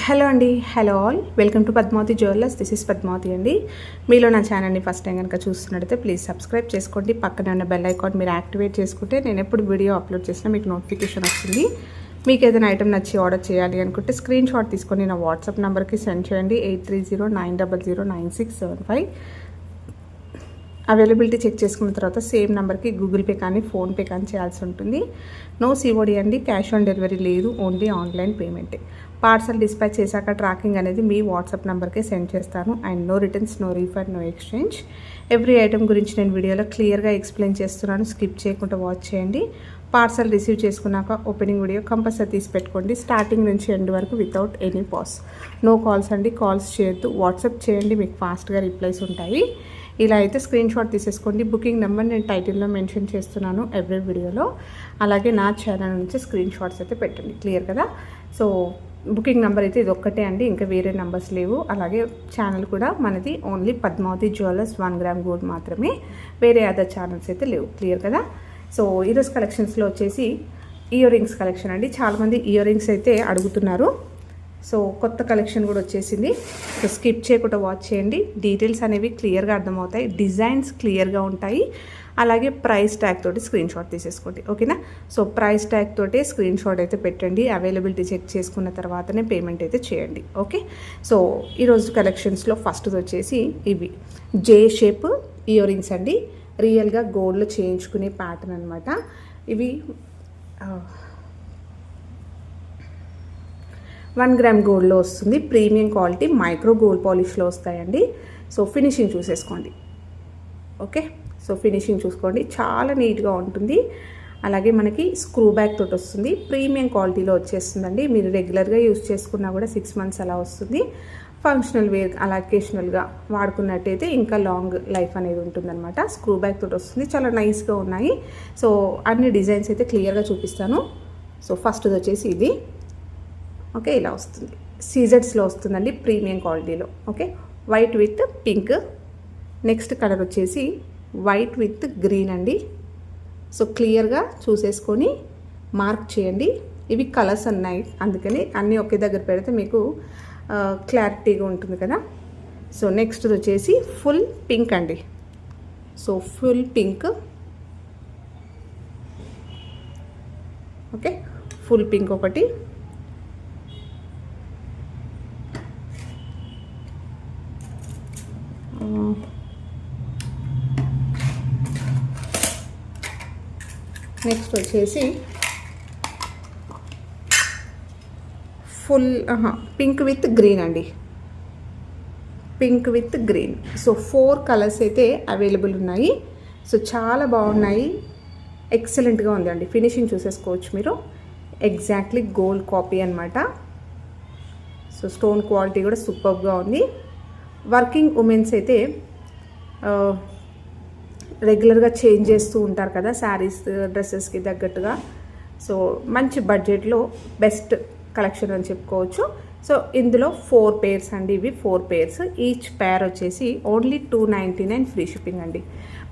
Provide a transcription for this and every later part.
Hello అండి, hello all, welcome to Padmavathi jewellers. This is Padmavathi అండి. మీలో నా ఛానల్ని ఫస్ట్ టైం కనుక చూస్తున్నట్టయితే ప్లీజ్ సబ్స్క్రైబ్ చేసుకోండి. పక్కన ఉన్న బెల్ ఐకాన్ మీరు యాక్టివేట్ చేసుకుంటే నేను ఎప్పుడు వీడియో అప్లోడ్ చేసినా మీకు నోటిఫికేషన్ వస్తుంది. మీకు ఏదైనా ఐటమ్ నచ్చి ఆర్డర్ చేయాలి అనుకుంటే స్క్రీన్ షాట్ తీసుకొని నా వాట్సాప్ నెంబర్కి సెండ్ చేయండి. 8309009675. అవైలబిలిటీ చెక్ చేసుకున్న తర్వాత సేమ్ నెంబర్కి గూగుల్ పే కానీ ఫోన్పే కానీ చేయాల్సి ఉంటుంది. నో సిఓడి అండి, క్యాష్ ఆన్ డెలివరీ లేదు, ఓన్లీ ఆన్లైన్ పేమెంటే. పార్సల్ డిస్పాచ్ చేశాక ట్రాకింగ్ అనేది మీ వాట్సాప్ నెంబర్కే సెండ్ చేస్తాను. And no returns, no refund, no exchange. Every item గురించి నేను వీడియోలో క్లియర్గా ఎక్స్ప్లెయిన్ చేస్తున్నాను. స్కిప్ చేయకుండా వాచ్ చేయండి. పార్సల్ రిసీవ్ చేసుకున్నాక ఓపెనింగ్ వీడియో కంపల్సరీ తీసి పెట్టుకోండి. స్టార్టింగ్ నుంచి ఎండ్ వరకు without any pause. No calls అండి, కాల్స్ చేయొద్దు. వాట్సాప్ చేయండి, మీకు ఫాస్ట్గా రిప్లైస్ ఉంటాయి. ఇలా అయితే స్క్రీన్ షాట్ తీసేసుకోండి. బుకింగ్ నెంబర్ నేను టైటిల్లో మెన్షన్ చేస్తున్నాను ఎవ్రీ వీడియోలో. అలాగే నా ఛానల్ నుంచి స్క్రీన్ షాట్స్ అయితే పెట్టండి. క్లియర్ కదా? సో బుకింగ్ నెంబర్ అయితే ఇది ఒక్కటే అండి, ఇంకా వేరే నెంబర్స్ లేవు. అలాగే ఛానల్ కూడా మనది only Padmavathi jewellers 1 gram gold మాత్రమే, వేరే అదర్ ఛానల్స్ అయితే లేవు. క్లియర్ కదా? సో ఈరోజు కలెక్షన్స్లో వచ్చేసి ఇయర్ రింగ్స్ కలెక్షన్ అండి. చాలామంది ఇయర్ రింగ్స్ అయితే అడుగుతున్నారు. సో కొత్త కలెక్షన్ కూడా వచ్చేసింది. సో స్కిప్ చేయకుండా వాచ్ చేయండి. డీటెయిల్స్ అనేవి క్లియర్గా అర్థమవుతాయి, డిజైన్స్ క్లియర్గా ఉంటాయి. అలాగే ప్రైస్ ట్యాగ్ తోటి స్క్రీన్ షాట్ తీసేసుకోండి. ఓకేనా? సో ప్రైస్ ట్యాగ్ తోటి స్క్రీన్ షాట్ అయితే పెట్టండి. అవైలబిలిటీ చెక్ చేసుకున్న తర్వాతనే పేమెంట్ అయితే చేయండి. ఓకే? సో ఈరోజు కలెక్షన్స్లో ఫస్ట్ది వచ్చేసి ఇవి జే షేప్ ఇయర్ రింగ్స్ అండి. రియల్గా గోల్డ్లో చేయించుకునే ప్యాటర్న్ అనమాట. ఇవి 1 గ్రామ్ గోల్డ్లో వస్తుంది. ప్రీమియం క్వాలిటీ మైక్రో గోల్డ్ పాలిష్లో వస్తాయండి. సో ఫినిషింగ్ చూసేసుకోండి. ఓకే? సో ఫినిషింగ్ చూసుకోండి, చాలా నీట్గా ఉంటుంది. అలాగే మనకి స్క్రూ బ్యాక్ తోటి వస్తుంది. ప్రీమియం క్వాలిటీలో వచ్చేస్తుందండి. మీరు రెగ్యులర్గా యూజ్ చేసుకున్నా కూడా 6 మంత్స్ అలా వస్తుంది. ఫంక్షనల్ వేర్ అలా అకేషనల్గా వాడుకున్నట్టయితే ఇంకా లాంగ్ లైఫ్ అనేది ఉంటుందన్నమాట. స్క్రూ బ్యాక్ తోటి వస్తుంది, చాలా నైస్గా ఉన్నాయి. సో అన్ని డిజైన్స్ అయితే క్లియర్గా చూపిస్తాను. సో ఫస్ట్ది వచ్చేసి ఇది. ఓకే, ఇలా వస్తుంది. సీజెడ్స్లో వస్తుందండి, ప్రీమియం క్వాలిటీలో. Okay, white with pink. Next colour వచ్చేసి వైట్ విత్ గ్రీన్ అండి. సో క్లియర్గా చూసేసుకొని మార్క్ చేయండి. ఇవి కలర్స్ ఉన్నాయి, అందుకని అన్నీ ఒకే దగ్గర పెడితే మీకు క్లారిటీగా ఉంటుంది కదా. సో నెక్స్ట్ వచ్చేసి ఫుల్ పింక్ అండి. So full pink. Okay, full pink ఒకటి. నెక్స్ట్ వచ్చేసి ఫుల్ పింక్ విత్ గ్రీన్ అండి. Pink with green. So 4 colours అయితే అవైలబుల్ ఉన్నాయి. సో చాలా బాగున్నాయి, ఎక్సలెంట్గా ఉందండి. ఫినిషింగ్ చూసేసుకోవచ్చు మీరు. ఎగ్జాక్ట్లీ గోల్డ్ కాపీ అనమాట. సో స్టోన్ క్వాలిటీ కూడా సూపర్గా ఉంది. వర్కింగ్ ఉమెన్స్ అయితే రెగ్యులర్గా చేంజ్ చేస్తూ ఉంటారు కదా శారీస్, డ్రెస్సెస్కి తగ్గట్టుగా. సో మంచి బడ్జెట్లో బెస్ట్ కలెక్షన్ అని చెప్పుకోవచ్చు. సో ఇందులో 4 పేర్స్ అండి. ఇవి 4 పేర్స్. ఈచ్ పేర్ వచ్చేసి ఓన్లీ 299 ఫ్రీ షిప్పింగ్ అండి.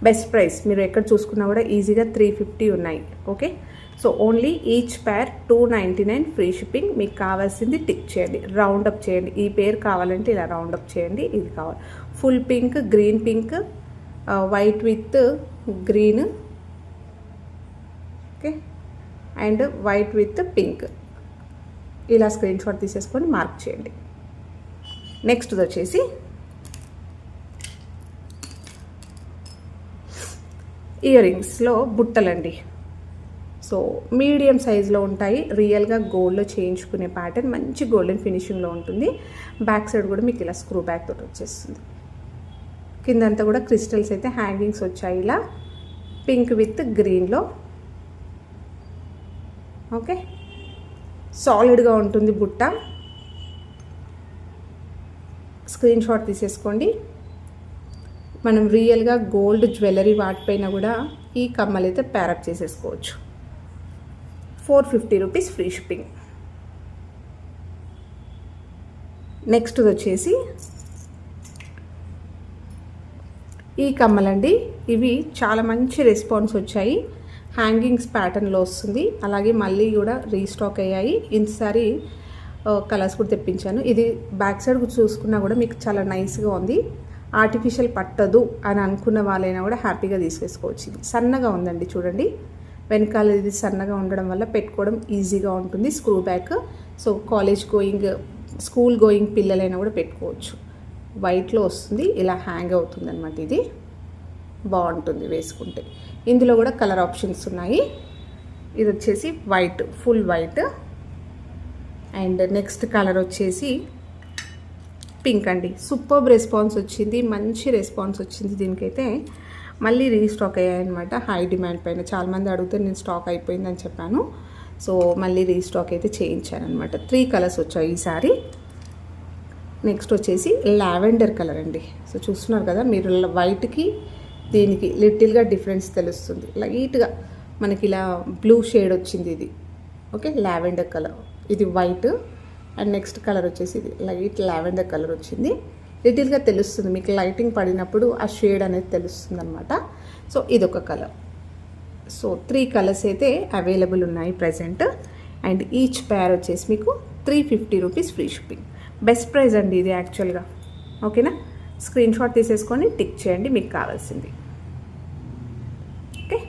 Best price. మీరు ఎక్కడ చూసుకున్నా కూడా ఈజీగా 350 ఉన్నాయి. ఓకే, సో ఓన్లీ ఈచ్ పేర్ 299 ఫ్రీ షిప్పింగ్. మీకు కావాల్సింది టిక్ చేయండి, రౌండ్ అప్ చేయండి. ఈ పేర్ కావాలంటే ఇలా రౌండ్ అప్ చేయండి. ఇది కావాలి. Full pink, green pink, white with green. Okay, and white with pink. ఇలా స్క్రీన్ షాట్ తీసేసుకొని మార్క్ చేయండి. నెక్స్ట్ వచ్చేసి ఇయర్ రింగ్స్లో బుట్టలండి. సో మీడియం సైజులో ఉంటాయి. రియల్గా గోల్డ్లో చేయించుకునే ప్యాటర్న్, మంచి గోల్డెన్ ఫినిషింగ్లో ఉంటుంది. బ్యాక్ సైడ్ కూడా మీకు ఇలా స్క్రూ బ్యాక్ తోటి వచ్చేస్తుంది. కిందంతా కూడా క్రిస్టల్స్ అయితే హ్యాంగింగ్స్ వచ్చాయి ఇలా పింక్ విత్ గ్రీన్లో. ఓకే, సాలిడ్గా ఉంటుంది బుట్ట. స్క్రీన్ షాట్ తీసేసుకోండి. మనం రియల్గా గోల్డ్ జ్యువెలరీ వాటిపైన కూడా ఈ కమ్మలు అయితే ప్యారప్ చేసేసుకోవచ్చు. 450 రూపీస్ ఫ్రీ షిప్పింగ్. నెక్స్ట్ వచ్చేసి ఈ కమ్మలండి. ఇవి చాలా మంచి రెస్పాన్స్ వచ్చాయి. హ్యాంగింగ్స్ ప్యాటర్న్లో వస్తుంది. అలాగే మళ్ళీ కూడా రీస్టాక్ అయ్యాయి. ఈసారి కలర్స్ కూడా తెప్పించాను. ఇది బ్యాక్ సైడ్ చూసుకున్నా కూడా మీకు చాలా నైస్గా ఉంది. ఆర్టిఫిషియల్ పట్టదు అని అనుకున్న వాళ్ళైనా కూడా హ్యాపీగా తీసేసుకోవచ్చు. ఇది సన్నగా ఉందండి చూడండి, వెనకాల ఇది సన్నగా ఉండడం వల్ల పెట్టుకోవడం ఈజీగా ఉంటుంది. Screw back. So college going, school going పిల్లలైనా కూడా పెట్టుకోవచ్చు. వైట్లో వస్తుంది, ఇలా హ్యాంగ్ అవుతుంది అనమాట. ఇది బాగుంటుంది వేసుకుంటే. ఇందులో కూడా కలర్ ఆప్షన్స్ ఉన్నాయి. ఇది వచ్చేసి white, full white. And next colour వచ్చేసి పింక్ అండి. సూపర్బ్ రెస్పాన్స్ వచ్చింది, మంచి రెస్పాన్స్ వచ్చింది దీనికైతే. మళ్ళీ రీస్టాక్ అయ్యాయన్నమాట హై డిమాండ్ పైన. చాలామంది అడిగితే నేను స్టాక్ అయిపోయిందని చెప్పాను. సో మళ్ళీ రీస్టాక్ అయితే చేయించాను అనమాట. 3 కలర్స్ వచ్చాయి ఈసారి. నెక్స్ట్ వచ్చేసి లావెండర్ కలర్ అండి. సో చూస్తున్నారు కదా మీరు, వైట్కి దీనికి లిటిల్గా డిఫరెన్స్ తెలుస్తుంది. లైట్గా మనకి ఇలా బ్లూ షేడ్ వచ్చింది ఇది. Okay, lavender colour. ఇది వైట్. అండ్ నెక్స్ట్ కలర్ వచ్చేసి ఇది లైట్ లావెండర్ కలర్ వచ్చింది. లిటిల్గా తెలుస్తుంది మీకు, లైటింగ్ పడినప్పుడు ఆ షేడ్ అనేది తెలుస్తుంది అనమాట. సో ఇదొక కలర్. సో 3 కలర్స్ అయితే అవైలబుల్ ఉన్నాయి ప్రజెంట్. అండ్ ఈచ్ పేర్ వచ్చేసి మీకు 350 rupees free shipping. Best price అండి ఇది యాక్చువల్గా. ఓకేనా, స్క్రీన్ షాట్ తీసేసుకొని టిక్ చేయండి మీకు కావాల్సింది. ఓకే,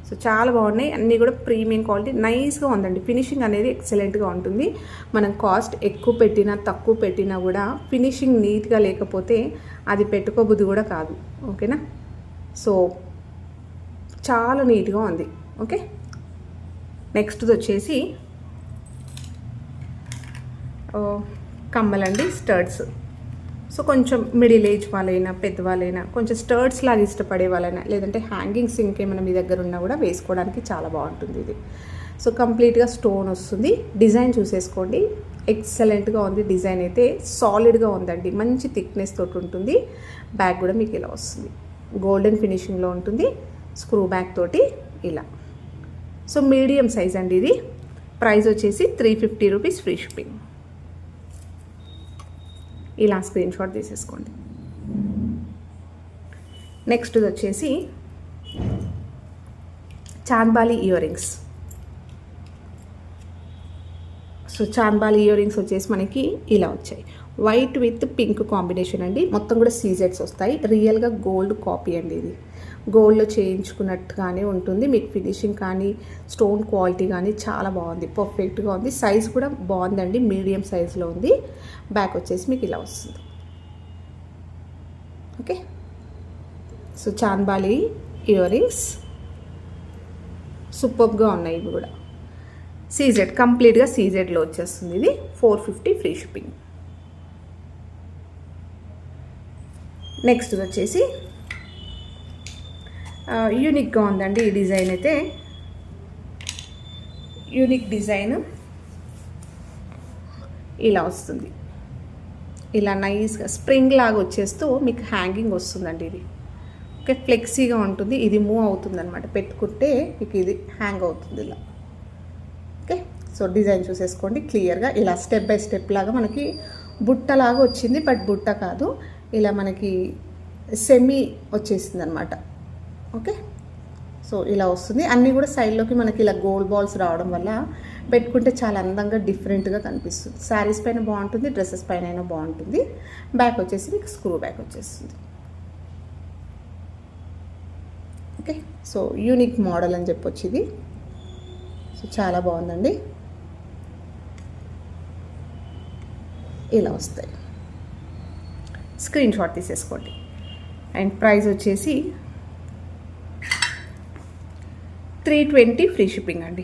సో చాలా బాగున్నాయి అన్నీ కూడా. ప్రీమియం క్వాలిటీ, నైస్గా ఉందండి. ఫినిషింగ్ అనేది ఎక్సలెంట్గా ఉంటుంది. మనం కాస్ట్ ఎక్కువ పెట్టినా తక్కువ పెట్టినా కూడా ఫినిషింగ్ నీట్గా లేకపోతే అది పెట్టుకోబుద్ధి కూడా కాదు. ఓకేనా, సో చాలా నీట్గా ఉంది. ఓకే, నెక్స్ట్ది వచ్చేసి కమ్మలండి, స్టర్డ్స్. సో కొంచెం మిడిల్ ఏజ్ వాళ్ళైనా పెద్దవాళ్ళైనా కొంచెం స్టర్డ్స్ లాగా ఇష్టపడే వాళ్ళైనా, లేదంటే హ్యాంగింగ్స్ ఇంకేమైనా మీ దగ్గర ఉన్నా కూడా వేసుకోవడానికి చాలా బాగుంటుంది ఇది. సో కంప్లీట్గా స్టోన్ వస్తుంది. డిజైన్ చూసేసుకోండి, ఎక్సలెంట్గా ఉంది. డిజైన్ అయితే సాలిడ్గా ఉందండి, మంచి థిక్నెస్ తోటి ఉంటుంది. బ్యాగ్ కూడా మీకు ఇలా వస్తుంది, గోల్డెన్ ఫినిషింగ్లో ఉంటుంది. స్క్రూ బ్యాగ్ తోటి ఇలా. సో మీడియం సైజ్ అండి ఇది. ప్రైస్ వచ్చేసి 350 రూపీస్ ఫ్రీ షిప్పింగ్. ఇలా స్క్రీన్ షాట్ తీసేసుకోండి. నెక్స్ట్ వచ్చేసి chandbali ear rings. So chandbali ear rings వచ్చేసి మనకి ఇలా వచ్చాయి. వైట్ విత్ పింక్ కాంబినేషన్ అండి. మొత్తం కూడా సీజెట్స్ వస్తాయి. రియల్గా గోల్డ్ కాపీ అండి ఇది. గోల్డ్లో చేయించుకున్నట్టుగానే ఉంటుంది. మీకు ఫినిషింగ్ కానీ స్టోన్ క్వాలిటీ కానీ చాలా బాగుంది, పర్ఫెక్ట్గా ఉంది. సైజ్ కూడా బాగుందండి, మీడియం సైజులో ఉంది. బ్యాక్ వచ్చేసి మీకు ఇలా వస్తుంది. Okay, so chandbali ear rings సూపర్గా ఉన్నాయి. ఇవి కూడా సీజెడ్, కంప్లీట్గా సీజెడ్లో వచ్చేస్తుంది. ఇది 450 ఫ్రీ షిప్పింగ్. నెక్స్ట్ వచ్చేసి యూనిక్గా ఉందండి ఈ డిజైన్ అయితే. యూనిక్ డిజైన్ ఇలా వస్తుంది. ఇలా నైస్గా స్ప్రింగ్ లాగా వచ్చేస్తూ మీకు హ్యాంగింగ్ వస్తుందండి ఇది. ఓకే, ఫ్లెక్సీగా ఉంటుంది. ఇది మూవ్ అవుతుంది అనమాట, పెట్టుకుంటే మీకు ఇది హ్యాంగ్ అవుతుంది ఇలా. ఓకే, సో డిజైన్ చూసేసుకోండి క్లియర్గా. ఇలా స్టెప్ బై స్టెప్ లాగా మనకి బుట్టలాగా వచ్చింది, బట్ బుట్ట కాదు, ఇలా మనకి సెమీ వచ్చేసింది అనమాట. ఓకే, సో ఇలా వస్తుంది. అన్నీ కూడా సైడ్లోకి మనకి ఇలా గోల్డ్ బాల్స్ రావడం వల్ల పెట్టుకుంటే చాలా అందంగా డిఫరెంట్గా కనిపిస్తుంది. శారీస్ పైన బాగుంటుంది, డ్రెస్సెస్ పైన అయినా బాగుంటుంది. బ్యాక్ వచ్చేసి మీకు స్క్రూ బ్యాక్ వచ్చేస్తుంది. ఓకే, సో యూనిక్ మోడల్ అని చెప్పొచ్చు ఇది. సో చాలా బాగుందండి. ఇలా వస్తాయి, స్క్రీన్ షాట్ తీసేసుకోండి. అండ్ ప్రైస్ వచ్చేసి 320 ఫ్రీ షిప్పింగ్ అండి.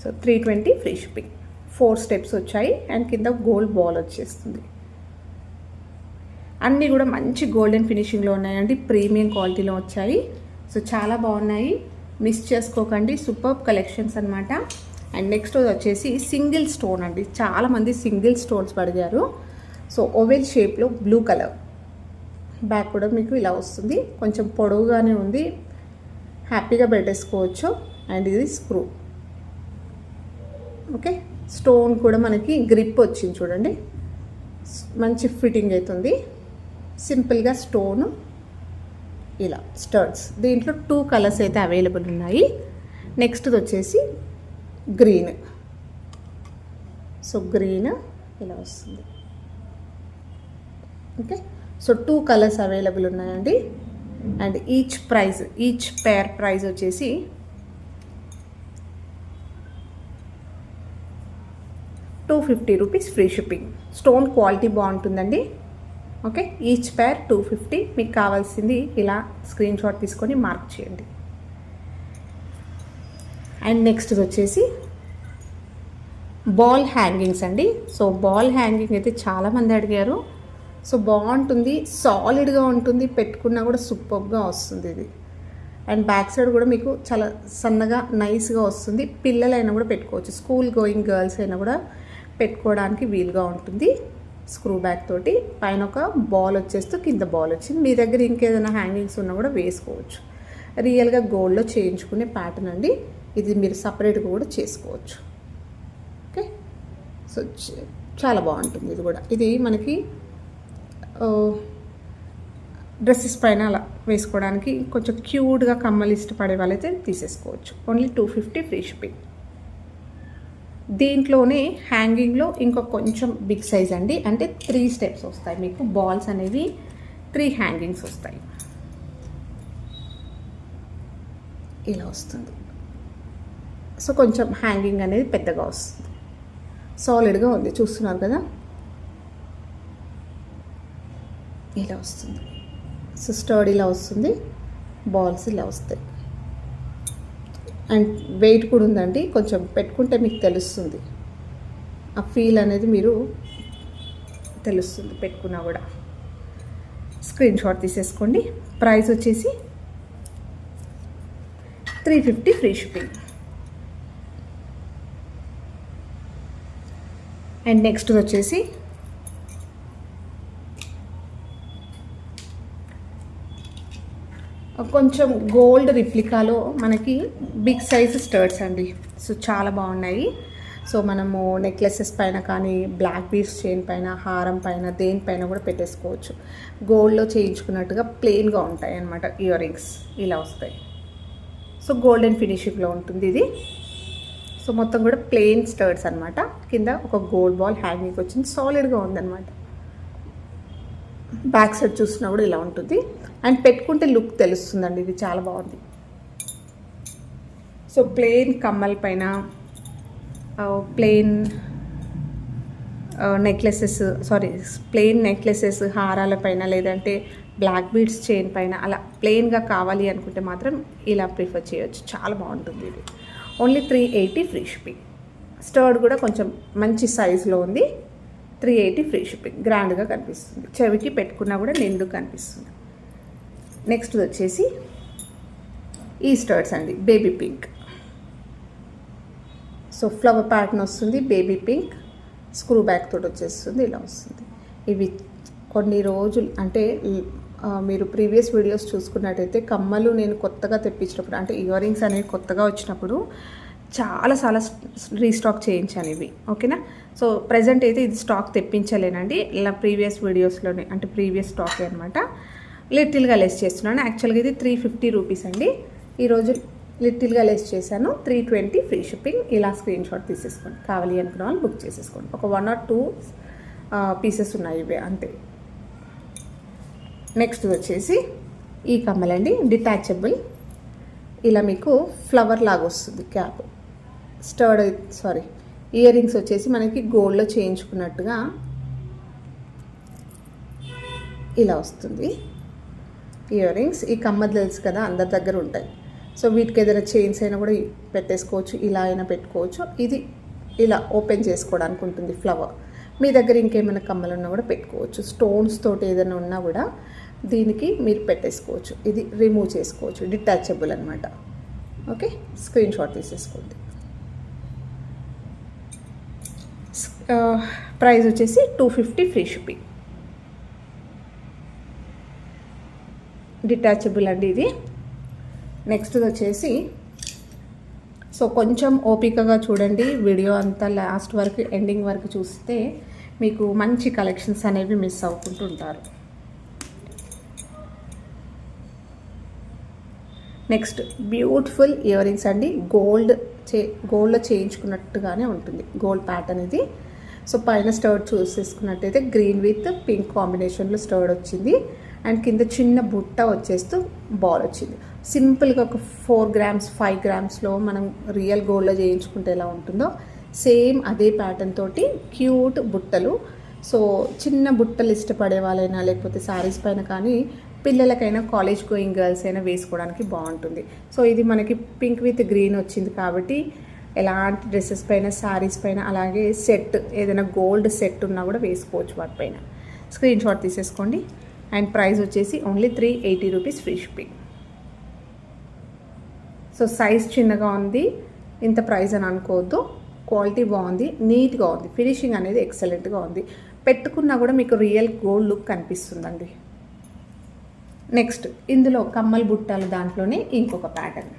So 320 free shipping. 4 స్టెప్స్ వచ్చాయి అండ్ కింద గోల్డ్ బాల్ వచ్చేస్తుంది. అన్నీ కూడా మంచి గోల్డెన్ ఫినిషింగ్లో ఉన్నాయండి, ప్రీమియం క్వాలిటీలో వచ్చాయి. సో చాలా బాగున్నాయి, మిస్ చేసుకోకండి. సూపర్బ్ కలెక్షన్స్ అనమాట. అండ్ నెక్స్ట్ వచ్చేసి సింగిల్ స్టోన్ అండి. చాలామంది సింగిల్ స్టోన్స్ అడిగారు. సో ఓవెల్ షేప్లో బ్లూ కలర్. బ్యాక్ కూడా మీకు ఇలా వస్తుంది, కొంచెం పొడవుగానే ఉంది, హ్యాపీగా పెట్టేసుకోవచ్చు. అండ్ ఇది స్క్రూ. ఓకే, స్టోన్ కూడా మనకి గ్రిప్ వచ్చింది చూడండి, మంచి ఫిట్టింగ్ అవుతుంది. సింపుల్గా స్టోన్ ఇలా స్టర్డ్స్. దీంట్లో 2 కలర్స్ అయితే అవైలబుల్ ఉన్నాయి. నెక్స్ట్ది వచ్చేసి గ్రీన్. సో గ్రీన్ ఇలా వస్తుంది. ఓకే, సో 2 కలర్స్ అవైలబుల్ ఉన్నాయండి. అండ్ ఈచ్ పేర్ ప్రైస్ వచ్చేసి ₹250 ఫ్రీ షిప్పింగ్. స్టోన్ క్వాలిటీ బాగుంటుందండి. ఓకే, ఈచ్ పేర్ 250. మీకు కావాల్సింది ఇలా స్క్రీన్ షాట్ తీసుకొని మార్క్ చేయండి. అండ్ నెక్స్ట్ వచ్చేసి బాల్ హ్యాంగింగ్స్ అండి. సో బాల్ హ్యాంగింగ్ అయితే చాలామంది అడిగారు. సో బాగుంటుంది, సాలిడ్గా ఉంటుంది, పెట్టుకున్నా కూడా సూపర్గా వస్తుంది ఇది. అండ్ బ్యాక్ సైడ్ కూడా మీకు చాలా సన్నగా నైస్గా వస్తుంది. పిల్లలైనా కూడా పెట్టుకోవచ్చు, స్కూల్ గోయింగ్ గర్ల్స్ అయినా కూడా పెట్టుకోవడానికి వీలుగా ఉంటుంది. స్క్రూ బ్యాక్ తోటి పైన ఒక బాల్ వచ్చేస్తూ కింద బాల్ వచ్చింది. మీ దగ్గర ఇంకేదైనా హ్యాంగింగ్స్ ఉన్నా కూడా వేసుకోవచ్చు. రియల్గా గోల్డ్లో చేయించుకునే ప్యాటర్న్ అండి ఇది. మీరు సపరేట్గా కూడా చేసుకోవచ్చు. ఓకే, సో చాలా బాగుంటుంది ఇది కూడా. ఇది మనకి డ్రెస్సెస్ పైన అలా వేసుకోవడానికి కొంచెం క్యూట్గా కమ్మలు ఇష్టపడే వాళ్ళైతే తీసేసుకోవచ్చు. Only 250 free shipping. దీంట్లోనే హ్యాంగింగ్లో ఇంకో కొంచెం బిగ్ సైజ్ అండి. అంటే 3 స్టెప్స్ వస్తాయి మీకు. బాల్స్ అనేవి 3 హ్యాంగింగ్స్ వస్తాయి. ఇలా వస్తుంది. సో కొంచెం హ్యాంగింగ్ అనేది పెద్దగా వస్తుంది. సాలిడ్గా ఉంది, చూస్తున్నారు కదా. ఇలా వస్తుంది. సో స్టర్డ్ ఇలా వస్తుంది, బాల్స్ ఇలా వస్తాయి. అండ్ వెయిట్ కూడా ఉందండి. కొంచెం పెట్టుకుంటే మీకు తెలుస్తుంది, ఆ ఫీల్ అనేది మీరు తెలుస్తుంది పెట్టుకున్నా కూడా. స్క్రీన్ షాట్ తీసేసుకోండి. ప్రైస్ వచ్చేసి 350 ఫ్రీ షిప్పింగ్. అండ్ నెక్స్ట్ వచ్చేసి కొంచెం గోల్డ్ రిప్లికాలో మనకి బిగ్ సైజ్ స్టర్ట్స్ అండి. సో చాలా బాగున్నాయి. సో మనము నెక్లెసెస్ పైన కానీ, బ్లాక్ బీడ్స్ చైన్ పైన, హారం పైన, దేనిపైన కూడా పెట్టేసుకోవచ్చు. గోల్డ్లో చేయించుకున్నట్టుగా ప్లెయిన్గా ఉంటాయి అన్నమాట. ఇయర్ రింగ్స్ ఇలా వస్తాయి. సో గోల్డెన్ ఫినిషింగ్లో ఉంటుంది ఇది. సో మొత్తం కూడా ప్లెయిన్ స్టర్ట్స్ అనమాట. కింద ఒక గోల్డ్ బాల్ హ్యాంగింగ్ వచ్చింది, సాలిడ్గా ఉందన్నమాట. బ్యాక్ సైడ్ చూసినా కూడా ఇలా ఉంటుంది. అండ్ పెట్టుకుంటే లుక్ తెలుస్తుందండి, ఇది చాలా బాగుంది. సో ప్లెయిన్ కమ్మల పైన, ప్లెయిన్ నెక్లెసెస్ హారాల పైన, లేదంటే బ్లాక్ బీడ్స్ చైన్ పైన అలా ప్లెయిన్గా కావాలి అనుకుంటే మాత్రం ఇలా ప్రిఫర్ చేయొచ్చు. చాలా బాగుంటుంది ఇది. Only 380 free shipping. స్టర్డ్ కూడా కొంచెం మంచి సైజులో ఉంది. 380 ఫ్రీ షిప్పింగ్. గ్రాండ్గా కనిపిస్తుంది, చెవికి పెట్టుకున్నా కూడా నిండు కనిపిస్తుంది. నెక్స్ట్ వచ్చేసి ఈ స్టర్ట్స్ అండి, baby pink. So flower pattern వస్తుంది, బేబీ పింక్. స్క్రూ బ్యాక్ తోటి వచ్చేస్తుంది, ఇలా వస్తుంది. ఇవి కొన్ని రోజులు అంటే మీరు ప్రీవియస్ వీడియోస్ చూసుకున్నట్టయితే కమ్మలు నేను కొత్తగా తెప్పించినప్పుడు, అంటే ఇయర్ రింగ్స్ అనేవి కొత్తగా వచ్చినప్పుడు చాలా రీస్టాక్ చేయించాను ఇవి. ఓకేనా. సో ప్రజెంట్ అయితే ఇది స్టాక్ తెప్పించలేనండి. ఇలా ప్రీవియస్ వీడియోస్లోనే, అంటే ప్రీవియస్ స్టాకే అనమాట. లిటిల్గా లెస్ చేస్తున్నాను. యాక్చువల్గా ఇది 350 రూపీస్ అండి. ఈరోజు లిటిల్గా లెస్ చేశాను. 320 ఫ్రీ షిప్పింగ్. ఇలా స్క్రీన్ షాట్ తీసేసుకోండి. కావాలి అనుకున్న వాళ్ళు బుక్ చేసేసుకోండి. ఒక 1 or 2 పీసెస్ ఉన్నాయి ఇవే, అంతే. నెక్స్ట్ వచ్చేసి ఈ కమ్మలండి, డిటాచబుల్. ఇలా మీకు ఫ్లవర్ లాగా వస్తుంది క్యాప్. ఇయర్ రింగ్స్ వచ్చేసి మనకి గోల్డ్లో చేయించుకున్నట్టుగా ఇలా వస్తుంది ఇయర్ రింగ్స్. ఈ కమ్మలు తెలుసు కదా, అందరి దగ్గర ఉంటాయి. సో వీటికి ఏదైనా చైన్స్ అయినా కూడా పెట్టేసుకోవచ్చు, ఇలా అయినా పెట్టుకోవచ్చు. ఇది ఇలా ఓపెన్ చేసుకోవడానికి ఉంటుంది ఫ్లవర్. మీ దగ్గర ఇంకేమైనా కమ్మలు ఉన్నా కూడా పెట్టుకోవచ్చు. స్టోన్స్ తోటి ఏదైనా ఉన్నా కూడా దీనికి మీరు పెట్టేసుకోవచ్చు. ఇది రిమూవ్ చేసుకోవచ్చు, డిటాచబుల్ అనమాట. ఓకే, స్క్రీన్ షాట్ తీసేసుకోండి. ప్రైస్ వచ్చేసి 250 ఫ్రీ షిప్పింగ్. డిటాచబుల్ అండి ఇది. నెక్స్ట్ వచ్చేసి సో కొంచెం ఓపికగా చూడండి వీడియో అంతా, లాస్ట్ వరకు ఎండింగ్ వరకు చూస్తే మీకు మంచి కలెక్షన్స్ అనేవి మిస్ అవుతుంటారు. నెక్స్ట్ బ్యూటిఫుల్ ఇయర్ రింగ్స్ అండి, గోల్డ్ గోల్డ్లో చేయించుకున్నట్టుగానే ఉంటుంది గోల్డ్ ప్యాటర్న్ ఇది. సో పైన స్టర్డ్ చూసేసుకున్నట్టయితే గ్రీన్ విత్ పింక్ కాంబినేషన్లో స్టర్డ్ వచ్చింది. అండ్ కింద చిన్న బుట్ట వచ్చేస్తూ బాల్ వచ్చింది. సింపుల్గా ఒక 4 గ్రామ్స్ 5 గ్రామ్స్లో మనం రియల్ గోల్డ్లో చేయించుకుంటే ఎలా ఉంటుందో సేమ్ అదే ప్యాటర్న్ తోటి క్యూట్ బుట్టలు. సో చిన్న బుట్టలు ఇష్టపడే వాళ్ళైనా లేకపోతే శారీస్ పైన కానీ పిల్లలకైనా కాలేజ్ గోయింగ్ గర్ల్స్ అయినా వేసుకోవడానికి బాగుంటుంది. సో ఇది మనకి పింక్ విత్ గ్రీన్ వచ్చింది కాబట్టి ఎలాంటి డ్రెస్సెస్ పైన శారీస్ పైన అలాగే సెట్ ఏదైనా గోల్డ్ సెట్ ఉన్నా కూడా వేసుకోవచ్చు వాటిపైన. స్క్రీన్ షాట్ తీసేసుకోండి. అండ్ ప్రైస్ వచ్చేసి only 380 rupees free shipping. So size చిన్నగా ఉంది, ఇంత ప్రైస్ అని అనుకోవద్దు. క్వాలిటీ బాగుంది, నీట్గా ఉంది, ఫినిషింగ్ అనేది ఎక్సలెంట్గా ఉంది. పెట్టుకున్నా కూడా మీకు రియల్ గోల్డ్ లుక్ కనిపిస్తుందండి. నెక్స్ట్ ఇందులో కమ్మల్ బుట్టాలు దాంట్లోనే ఇంకొక ప్యాటర్న్.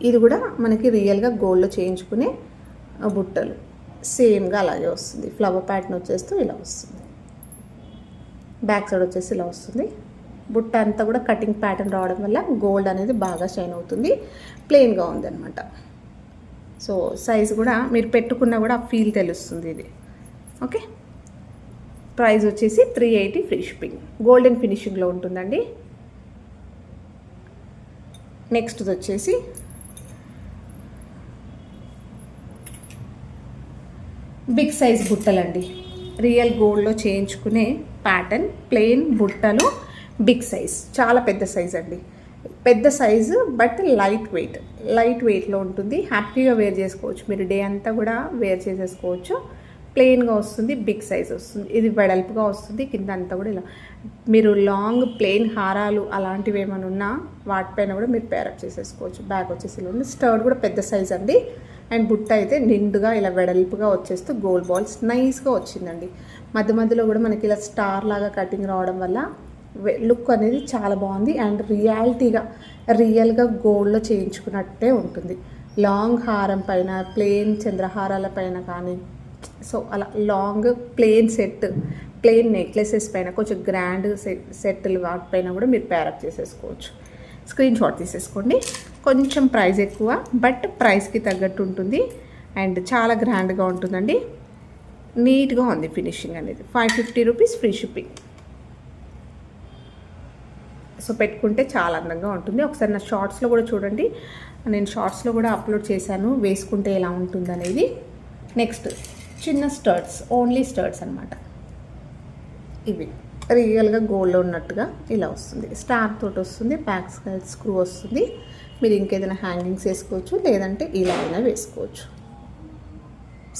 ఇది కూడా మనకి రియల్గా గోల్డ్లో చేయించుకునే బుట్టలు సేమ్గా అలాగే వస్తుంది. ఫ్లవర్ ప్యాటర్న్ వచ్చేస్తూ ఇలా వస్తుంది. బ్యాక్ సైడ్ వచ్చేసి ఇలా వస్తుంది. బుట్ట అంతా కూడా కటింగ్ ప్యాటర్న్ రావడం వల్ల గోల్డ్ అనేది బాగా షైన్ అవుతుంది. ప్లెయిన్గా ఉందన్నమాట. సో సైజ్ కూడా మీరు పెట్టుకున్నా కూడా ఆ ఫీల్ తెలుస్తుంది ఇది. ఓకే, ప్రైస్ వచ్చేసి 380 ఫ్రీ షిప్పింగ్. గోల్డెన్ ఫినిషింగ్లో ఉంటుందండి. నెక్స్ట్ వచ్చేసి బిగ్ సైజ్ బుట్టలండి. రియల్ గోల్డ్లో చేయించుకునే ప్యాటర్న్ ప్లెయిన్ బుట్టలు బిగ్ సైజ్, చాలా పెద్ద సైజ్ అండి. పెద్ద సైజు బట్ లైట్ వెయిట్లో ఉంటుంది. హ్యాపీగా వేర్ చేసుకోవచ్చు. మీరు డే అంతా కూడా వేర్ చేసేసుకోవచ్చు. ప్లెయిన్గా వస్తుంది, బిగ్ సైజ్ వస్తుంది. ఇది వెడల్పుగా వస్తుంది. కింద అంతా కూడా ఇలా మీరు లాంగ్ ప్లెయిన్ హారాలు అలాంటివి ఏమైనా ఉన్నా వాటిపైన కూడా మీరు పేరప్ చేసేసుకోవచ్చు. బ్యాక్ వచ్చేసి ఇలా ఉంది. స్టర్డ్ కూడా పెద్ద సైజ్ అండి. అండ్ బుట్ట అయితే నిండుగా ఇలా వెడల్పుగా వచ్చేస్తూ గోల్డ్ బాల్స్ నైస్గా వచ్చిందండి. మధ్య మధ్యలో కూడా మనకి ఇలా స్టార్ లాగా కటింగ్ రావడం వల్ల లుక్ అనేది చాలా బాగుంది. అండ్ రియల్గా గోల్డ్లో చేయించుకున్నట్టే ఉంటుంది. లాంగ్ హారం పైన ప్లెయిన్ చంద్రహారాల పైన కానీ సో అలా లాంగ్ ప్లెయిన్ నెక్లెసెస్ పైన కొంచెం గ్రాండ్ సెట్లు వాటిపైన కూడా మీరు పేరప్ చేసేసుకోవచ్చు. స్క్రీన్ షాట్ తీసేసుకోండి. కొంచెం ప్రైస్ ఎక్కువ బట్ ప్రైస్కి తగ్గట్టు ఉంటుంది. అండ్ చాలా గ్రాండ్గా ఉంటుందండి. నీట్గా ఉంది ఫినిషింగ్ అనేది. 550 రూపీస్ ఫ్రీ షిప్పింగ్. సో పెట్టుకుంటే చాలా అందంగా ఉంటుంది. ఒకసారి నా షార్ట్స్లో కూడా చూడండి. నేను షార్ట్స్లో కూడా అప్లోడ్ చేశాను వేసుకుంటే ఎలా ఉంటుంది అనేది. నెక్స్ట్ చిన్న స్టర్ట్స్, ఓన్లీ స్టర్ట్స్ అనమాట. ఇవి రియల్గా గోల్డ్లో ఉన్నట్టుగా ఇలా వస్తుంది. స్టార్ తోటి వస్తుంది. బ్యాక్ సైడ్ స్క్రూ వస్తుంది. మీరు ఇంకేదైనా హ్యాంగింగ్స్ వేసుకోవచ్చు, లేదంటే ఇలా అయినా వేసుకోవచ్చు.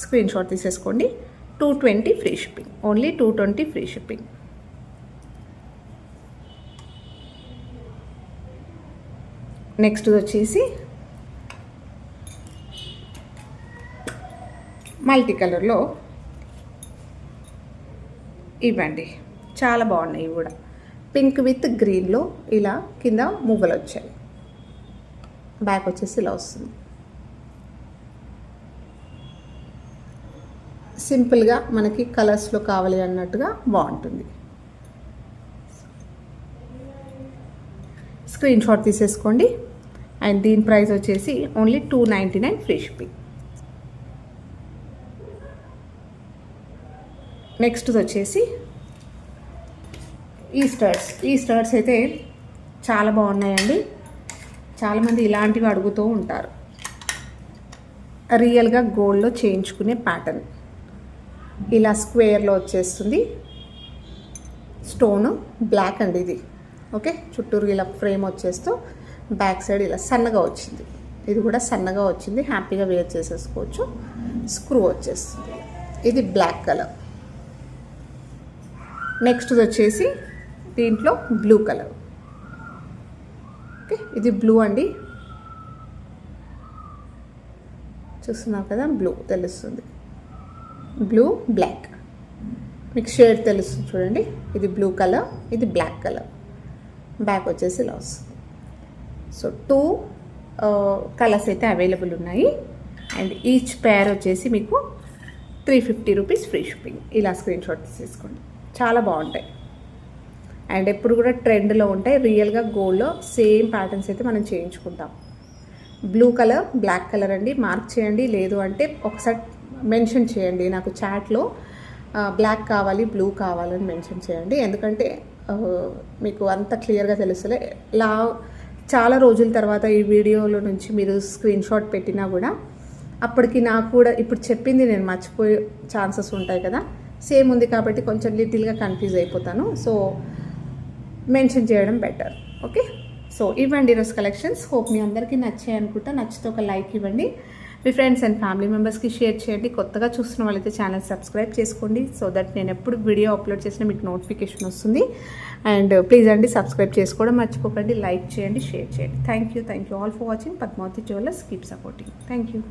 స్క్రీన్ షాట్ తీసేసుకోండి. 220 free shipping. Only 220 free shipping. Next వచ్చేసి మల్టీ కలర్లో ఇవ్వండి. చాలా బాగున్నాయి ఇవి కూడా. పింక్ విత్ గ్రీన్లో ఇలా కింద మువ్వలు వచ్చాయి. బ్యాక్ వచ్చేసి ఇలా వస్తుంది. సింపుల్గా మనకి కలర్స్లో కావాలి అన్నట్టుగా బాగుంటుంది. స్క్రీన్ షాట్ తీసేసుకోండి. అండ్ దీని ప్రైస్ వచ్చేసి ఓన్లీ 299 ఫ్రీ షిప్పింగ్. నెక్స్ట్ వచ్చేసి ఈ స్టర్ట్స్ అయితే చాలా బాగున్నాయండి. చాలామంది ఇలాంటివి అడుగుతూ ఉంటారు. రియల్గా గోల్డ్లో చేయించుకునే ప్యాటర్న్ ఇలా స్క్వేర్లో వచ్చేస్తుంది. స్టోను బ్లాక్ అండి ఇది. ఓకే, చుట్టూరు ఇలా ఫ్రేమ్ వచ్చేస్తూ బ్యాక్ సైడ్ ఇలా సన్నగా వచ్చింది. ఇది కూడా సన్నగా వచ్చింది. హ్యాపీగా వేర్ చేసేసుకోవచ్చు. స్క్రూ వచ్చేస్తుంది. ఇది బ్లాక్ కలర్. నెక్స్ట్ వచ్చేసి దీంట్లో బ్లూ కలర్. ఓకే, ఇది బ్లూ అండి. చూస్తున్నారు కదా, బ్లూ తెలుస్తుంది. బ్లూ బ్లాక్ మీకు షేడ్ తెలుస్తుంది చూడండి. ఇది బ్లూ కలర్, ఇది బ్లాక్ కలర్. బ్యాక్ వచ్చేసి ఇలా వస్తుంది. సో 2 కలర్స్ అయితే అవైలబుల్ ఉన్నాయి. అండ్ ఈచ్ పేర్ వచ్చేసి మీకు 350 రూపీస్ ఫ్రీ షిప్పింగ్. ఇలా స్క్రీన్ షాట్ తీసేసుకోండి. చాలా బాగుంటాయి. అండ్ ఎప్పుడు కూడా ట్రెండ్లో ఉంటాయి. రియల్గా గోల్డ్లో సేమ్ ప్యాటర్న్స్ అయితే మనం చేయించుకుంటాం. బ్లూ కలర్, బ్లాక్ కలర్ అండి. మార్క్ చేయండి, లేదు అంటే ఒకసారి మెన్షన్ చేయండి నాకు చాట్లో బ్లాక్ కావాలి, బ్లూ కావాలని మెన్షన్ చేయండి. ఎందుకంటే మీకు అంత క్లియర్గా తెలుస్తలే. చాలా రోజుల తర్వాత ఈ వీడియోలో నుంచి మీరు స్క్రీన్ షాట్ పెట్టినా కూడా అప్పటికి నాకు కూడా ఇప్పుడు చెప్పింది నేను మర్చిపోయే ఛాన్సెస్ ఉంటాయి కదా. సేమ్ ఉంది కాబట్టి కొంచెం లిటిల్గా కన్ఫ్యూజ్ అయిపోతాను. సో మెన్షన్ చేయడం బెటర్. ఓకే, సో ఇవ్వండి ఈరోజు కలెక్షన్స్. హోప్ మీ అందరికీ నచ్చాయి అనుకుంటా. నచ్చితే ఒక లైక్ ఇవ్వండి, మీ ఫ్రెండ్స్ అండ్ ఫ్యామిలీ మెంబర్స్కి షేర్ చేయండి. కొత్తగా చూస్తున్న వాళ్ళైతే ఛానల్ సబ్స్క్రైబ్ చేసుకోండి, సో దట్ నేను ఎప్పుడు వీడియో అప్లోడ్ చేసినా మీకు నోటిఫికేషన్ వస్తుంది. అండ్ ప్లీజ్ అండి సబ్స్క్రైబ్ చేసుకోవడం మర్చిపోకండి, లైక్ చేయండి, షేర్ చేయండి. Thank you all for watching. Padmavathi jewellers, keep supporting. Thank you.